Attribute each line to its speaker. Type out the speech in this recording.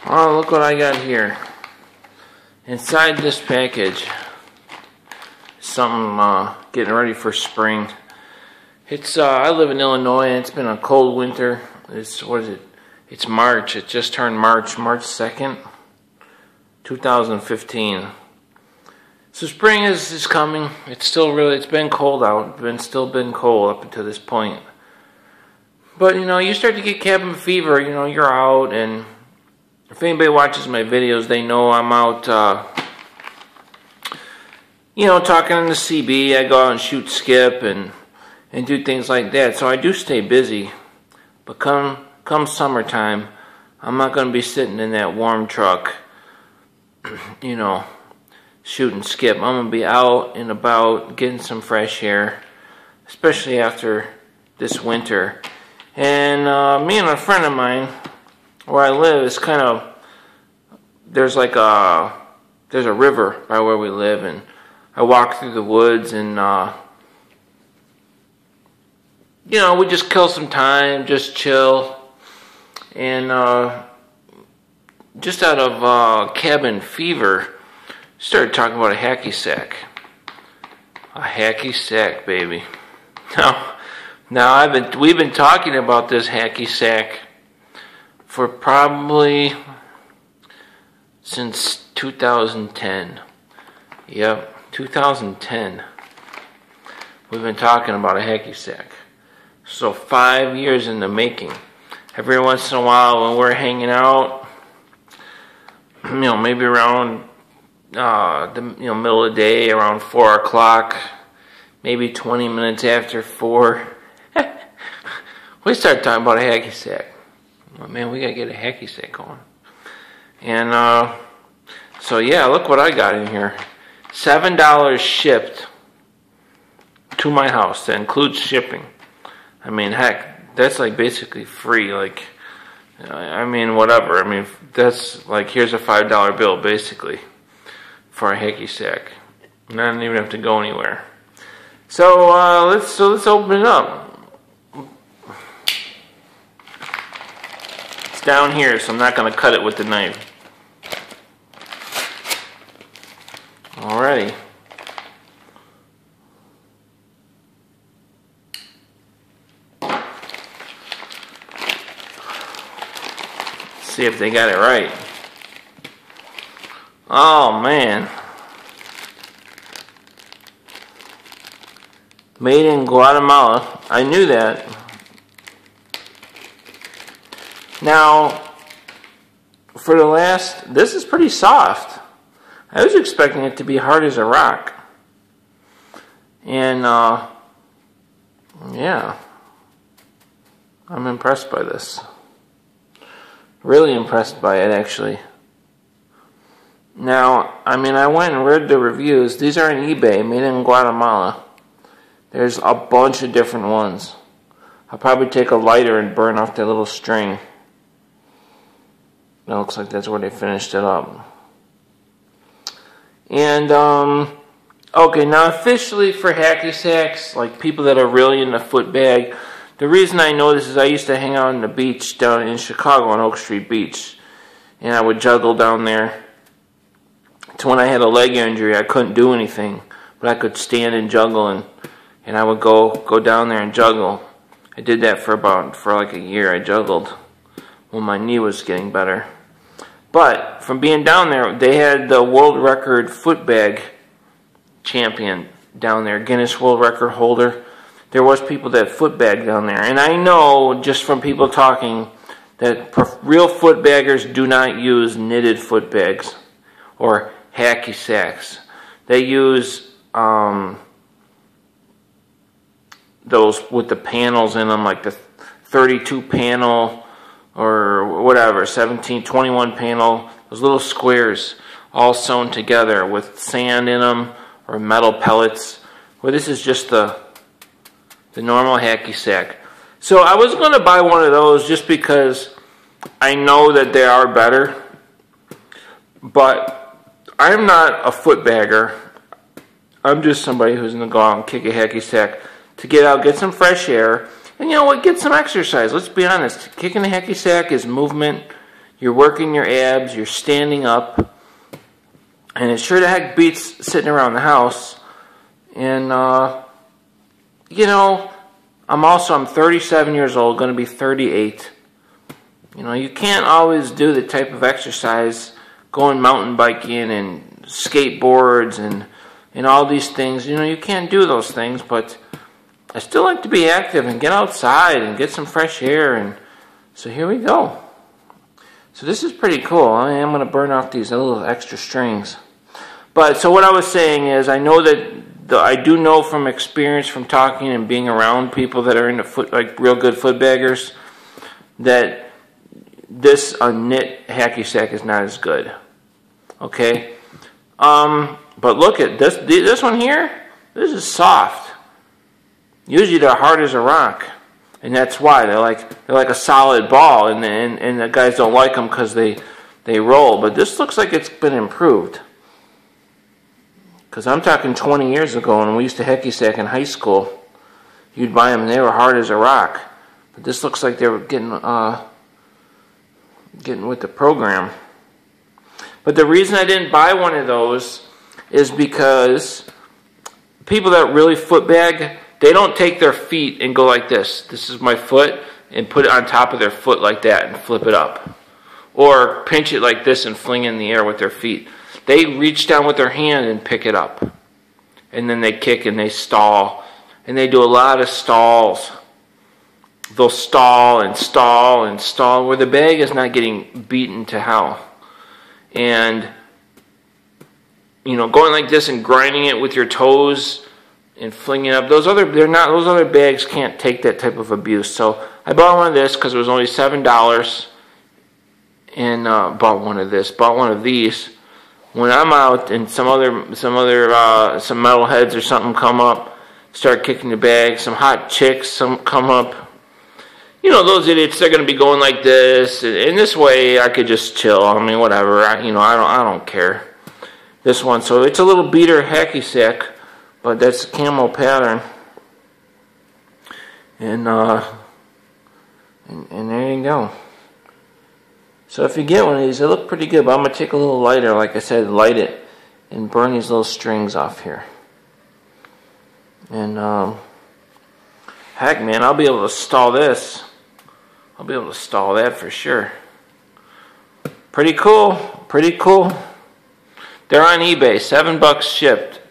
Speaker 1: Oh, look what I got here. Inside this package, something getting ready for spring. It's I live in Illinois, and it's been a cold winter. It's what is it? It's March. It just turned March 2nd, 2015. So spring is coming. It's been cold out. Still been cold up until this point. But you know, you start to get cabin fever. You know, you're out, and if anybody watches my videos, they know I'm out. You know, talking in the CB. I go out and shoot skip and do things like that. So I do stay busy. But come summertime, I'm not going to be sitting in that warm truck, you know, shooting skip. I'm going to be out and about, getting some fresh air, especially after this winter. And me and a friend of mine, where I live, is kind of, there's a river by where we live, and I walk through the woods, and you know, we just kill some time, just chill, and just out of cabin fever, started talking about a hacky sack. A hacky sack, baby. Now we've been talking about this hacky sack for probably since 2010. Yep, 2010. We've been talking about a hacky sack. So 5 years in the making. Every once in a while when we're hanging out, you know, maybe around the middle of the day, around 4 o'clock, maybe 20 minutes after 4, we start talking about a hacky sack. Oh, man, we gotta get a hacky sack going. And so yeah, look what I got in here. $7 shipped to my house. That includes shipping. I mean, heck, that's like basically free. Like, I mean, whatever. I mean, that's like, here's a $5 bill basically for a hacky sack. And I don't even have to go anywhere. So let's open it up. It's down here, so I'm not going to cut it with the knife. Alrighty. See if they got it right. Oh man. Made in Guatemala. I knew that. Now, for the last, this is pretty soft. I was expecting it to be hard as a rock. And yeah. I'm impressed by this. Really impressed by it, actually. Now, I mean, I went and read the reviews. These are on eBay, made in Guatemala. There's a bunch of different ones. I'll probably take a lighter and burn off that little string. It looks like that's where they finished it up. And, okay, now officially for hacky sacks, like people that are really into foot bag, the reason I know this is I used to hang out on the beach down in Chicago on Oak Street Beach. And I would juggle down there. So when I had a leg injury, I couldn't do anything. But I could stand and juggle, and I would go down there and juggle. I did that for like a year. I juggled when my knee was getting better. But from being down there, they had the world record foot bag champion down there, Guinness World Record holder. There was people that foot bag down there. And I know, just from people talking, that real foot baggers do not use knitted foot bags or hacky sacks. They use those with the panels in them, like the 32 panel or whatever, 17, 21 panel, those little squares all sewn together with sand in them or metal pellets. Well, this is just the normal hacky sack. So I was going to buy one of those just because I know that they are better. But I'm not a foot bagger. I'm just somebody who's going to go out and kick a hacky sack to get out, get some fresh air, and you know what, get some exercise. Let's be honest. Kicking a hacky sack is movement. You're working your abs, you're standing up, and it sure the heck beats sitting around the house. And, you know, I'm 37 years old, going to be 38. You know, you can't always do the type of exercise, going mountain biking and skateboards and all these things. You know, you can't do those things, but I still like to be active and get outside and get some fresh air. And so here we go. So this is pretty cool. I am going to burn off these little extra strings. But so what I was saying is, I know that I do know from experience, from talking and being around people that are into foot, like real good foot baggers, that this knit hacky sack is not as good. Okay, but look at this. This one here. This is soft. Usually they're hard as a rock, and that's why they're like a solid ball, and the guys don't like them because they roll. But this looks like it's been improved. Because I'm talking 20 years ago, when we used to hacky sack in high school, you'd buy them and they were hard as a rock. But this looks like they were getting with the program. But the reason I didn't buy one of those is because people that really foot bag, they don't take their feet and go like this. This is my foot, and put it on top of their foot like that and flip it up. Or pinch it like this and fling it in the air with their feet. They reach down with their hand and pick it up. And then they kick and they stall. And they do a lot of stalls. They'll stall and stall and stall where the bag is not getting beaten to hell. And, you know, going like this and grinding it with your toes and flinging it up. Those other bags can't take that type of abuse. So I bought one of this because it was only $7. And bought one of these. When I'm out and some metalheads or something come up, start kicking the bag, some hot chicks come up, you know, those idiots, they're going to be going like this. And this way I could just chill. I mean, whatever. I don't care. This one, so it's a little beater hacky sack, but that's a camo pattern. And there you go. So if you get one of these, they look pretty good, but I'm going to take a little lighter, like I said, light it, and burn these little strings off here. And, heck, man, I'll be able to stall this. I'll be able to stall that for sure. Pretty cool, pretty cool. They're on eBay, $7 shipped.